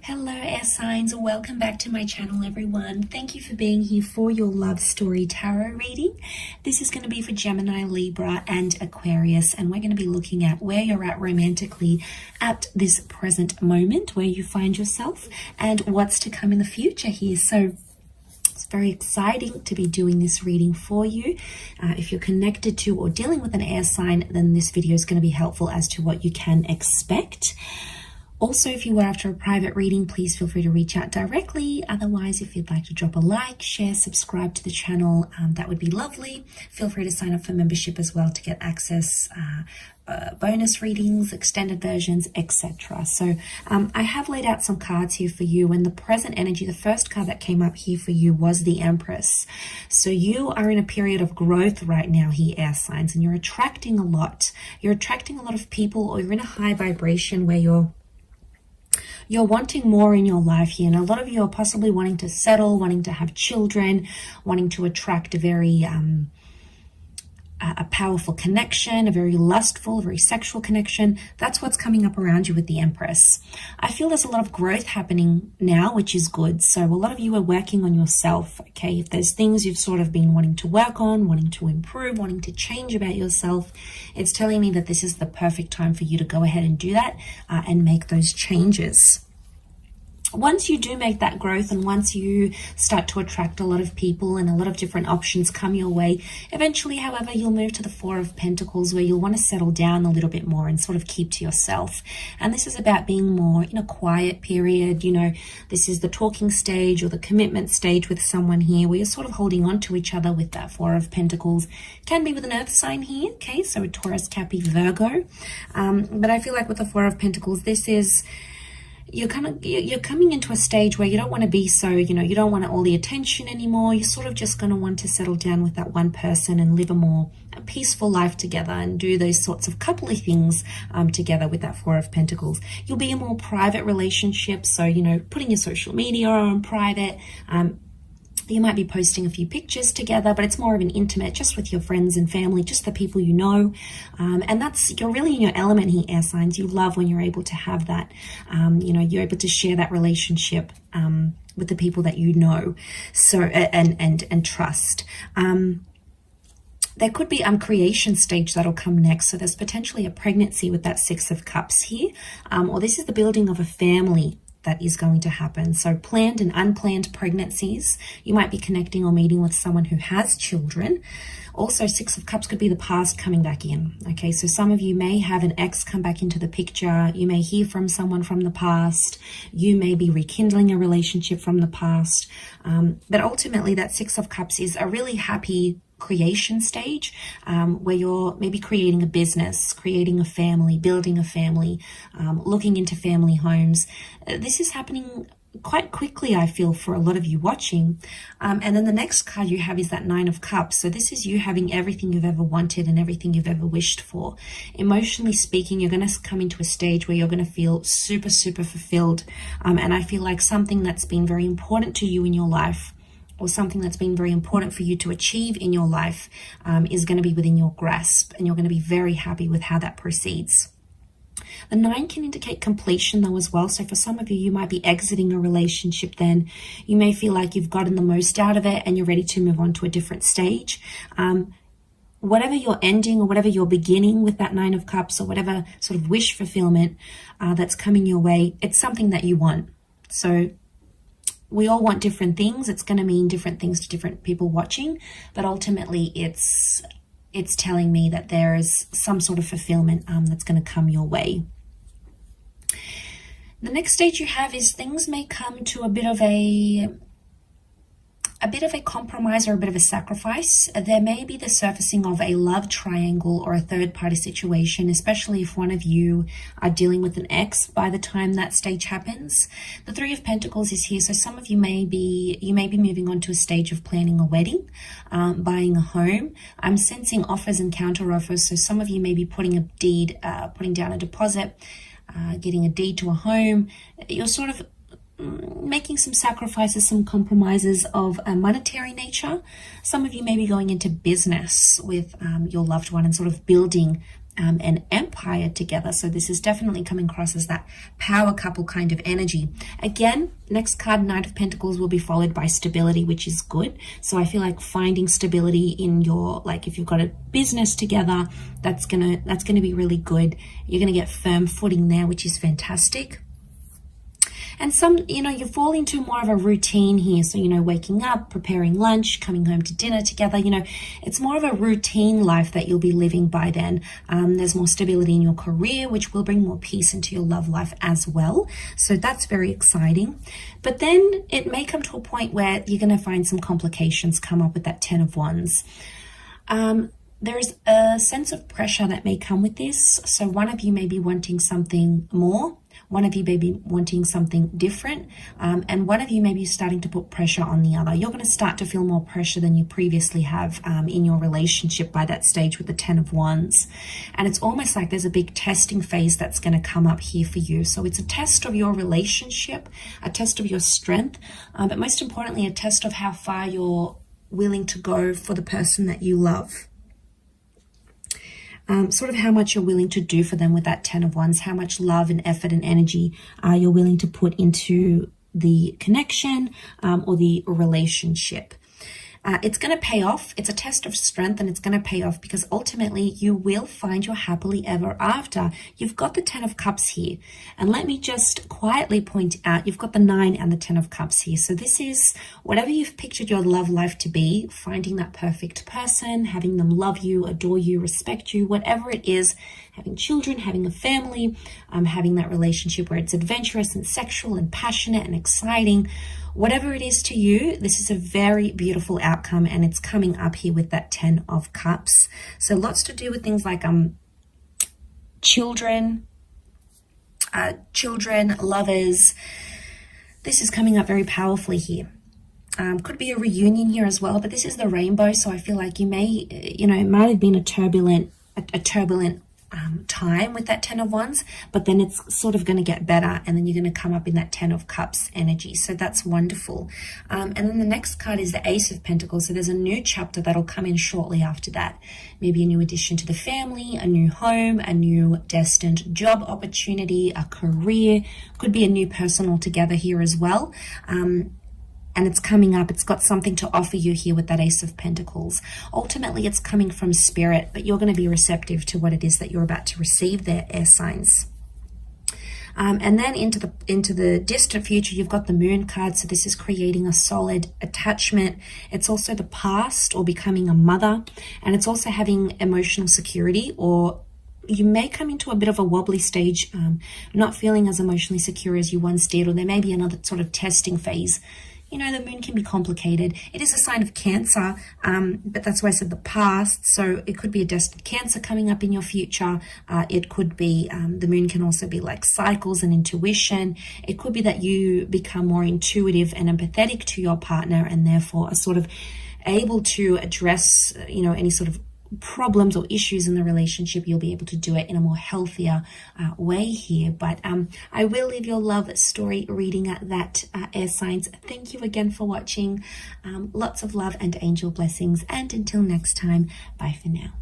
Hello air signs, welcome back to my channel everyone. Thank you for being here for your love story tarot reading. This is going to be for Gemini, Libra and Aquarius, and we're going to be looking at where you're at romantically at this present moment, where you find yourself and what's to come in the future here. So it's very exciting to be doing this reading for you. If you're connected to or dealing with an air sign, then this video is going to be helpful as to what you can expect. Also, if you are after a private reading, please feel free to reach out directly. Otherwise, if you'd like to drop a like, share, subscribe to the channel, that would be lovely. Feel free to sign up for membership as well to get access, bonus readings, extended versions, etc. So I have laid out some cards here for you, and the present energy, the first card that came up here for you was the Empress. So you are in a period of growth right now here, air signs, and you're attracting a lot. You're attracting a lot of people, or you're in a high vibration where you're wanting more in your life here, and a lot of you are possibly wanting to settle, wanting to have children, wanting to attract a very a powerful connection, a very lustful, a very sexual connection. That's what's coming up around you with the Empress. I feel there's a lot of growth happening now, which is good. So a lot of you are working on yourself, okay? If there's things you've sort of been wanting to work on, wanting to improve, wanting to change about yourself, it's telling me that this is the perfect time for you to go ahead and do that and make those changes. Once you do make that growth, and once you start to attract a lot of people and a lot of different options come your way, eventually, however, you'll move to the Four of Pentacles, where you'll want to settle down a little bit more and sort of keep to yourself. And this is about being more in a quiet period. You know, this is the talking stage or the commitment stage with someone here, where you're sort of holding on to each other with that Four of Pentacles. Can be with an earth sign here, okay, so a Taurus, Capricorn, Virgo. But I feel like with the Four of Pentacles, this is, you're coming into a stage where you don't want to be so, you don't want all the attention anymore. You're sort of just going to want to settle down with that one person and live a peaceful life together and do those sorts of coupley things together with that Four of Pentacles. You'll be a more private relationship, so, putting your social media on private. You might be posting a few pictures together, but it's more of an intimate, just with your friends and family, just the people you know. And you're really in your element here, air signs. You love when you're able to have that, you're able to share that relationship with the people that you know, so and trust. There could be creation stage that'll come next. So there's potentially a pregnancy with that Six of Cups here, or this is the building of a family that is going to happen. So planned and unplanned pregnancies. You might be connecting or meeting with someone who has children. Also, Six of Cups could be the past coming back in. Okay, so some of you may have an ex come back into the picture. You may hear from someone from the past. You may be rekindling a relationship from the past. But ultimately, that Six of Cups is a really happy creation stage, where you're maybe creating a business, creating a family, building a family, looking into family homes. This is happening quite quickly, I feel, for a lot of you watching. And then the next card you have is that Nine of Cups. So this is you having everything you've ever wanted and everything you've ever wished for. Emotionally speaking, you're going to come into a stage where you're going to feel super, super fulfilled. And I feel like something that's been very important to you in your life, or something that's been very important for you to achieve in your life, is going to be within your grasp, and you're going to be very happy with how that proceeds. The 9 can indicate completion though as well. So for some of you, you might be exiting a relationship then. You may feel like you've gotten the most out of it and you're ready to move on to a different stage. Whatever you're ending or whatever you're beginning with that Nine of Cups, or whatever sort of wish fulfillment that's coming your way, it's something that you want. So we all want different things. It's going to mean different things to different people watching, but ultimately it's telling me that there is some sort of fulfillment that's going to come your way. The next stage you have is things may come to a bit of a compromise or a bit of a sacrifice. There may be the surfacing of a love triangle or a third party situation, especially if one of you are dealing with an ex by the time that stage happens. The Three of Pentacles is here, so some of you may be moving on to a stage of planning a wedding, buying a home. I'm sensing offers and counter offers, so some of you may be putting down a deposit, getting a deed to a home. You're sort of making some sacrifices, some compromises of a monetary nature. Some of you may be going into business with your loved one and sort of building an empire together. So this is definitely coming across as that power couple kind of energy. Again, next card, Knight of Pentacles, will be followed by stability, which is good. So I feel like finding stability in your, like if you've got a business together, that's gonna be really good. You're gonna get firm footing there, which is fantastic. And some, you fall into more of a routine here. So, waking up, preparing lunch, coming home to dinner together, it's more of a routine life that you'll be living by then. There's more stability in your career, which will bring more peace into your love life as well. So that's very exciting. But then it may come to a point where you're going to find some complications come up with that 10 of Wands. There's a sense of pressure that may come with this. So one of you may be wanting something more. One of you may be wanting something different, and one of you may be starting to put pressure on the other. You're going to start to feel more pressure than you previously have in your relationship by that stage with the 10 of Wands. And it's almost like there's a big testing phase that's going to come up here for you. So it's a test of your relationship, a test of your strength, but most importantly, a test of how far you're willing to go for the person that you love. Sort of how much you're willing to do for them with that 10 of Wands, how much love and effort and energy you're willing to put into the connection or the relationship. It's going to pay off. It's a test of strength, and it's going to pay off because ultimately you will find your happily ever after. You've got the 10 of Cups here. And let me just quietly point out, you've got the 9 and the 10 of Cups here. So this is whatever you've pictured your love life to be, finding that perfect person, having them love you, adore you, respect you, whatever it is, having children, having a family, having that relationship where it's adventurous and sexual and passionate and exciting. Whatever it is to you, this is a very beautiful outcome, and it's coming up here with that 10 of Cups. So lots to do with things like children, lovers. This is coming up very powerfully here. Could be a reunion here as well, but this is the rainbow, so I feel like you may, it might have been a turbulent time with that 10 of Wands, but then it's sort of going to get better, and then you're going to come up in that 10 of Cups energy. So that's wonderful. And then the next card is the Ace of Pentacles. So there's a new chapter that'll come in shortly after that. Maybe a new addition to the family, a new home, a new destined job opportunity, a career. Could be a new person altogether here as well. And it's coming up. It's got something to offer you here with that Ace of Pentacles. Ultimately, it's coming from spirit, but you're going to be receptive to what it is that you're about to receive there, air signs. And then into the distant future, you've got the Moon card. So this is creating a solid attachment. It's also the past or becoming a mother. And it's also having emotional security, or you may come into a bit of a wobbly stage, not feeling as emotionally secure as you once did, or there may be another sort of testing phase. The moon can be complicated. It is a sign of Cancer, but that's why I said the past. So it could be a destined Cancer coming up in your future. It could be, the moon can also be like cycles and intuition. It could be that you become more intuitive and empathetic to your partner, and therefore are sort of able to address, any sort of problems or issues in the relationship. You'll be able to do it in a more healthier way here. But I will leave your love story reading at that, air signs. Thank you again for watching. Lots of love and angel blessings, and until next time, bye for now.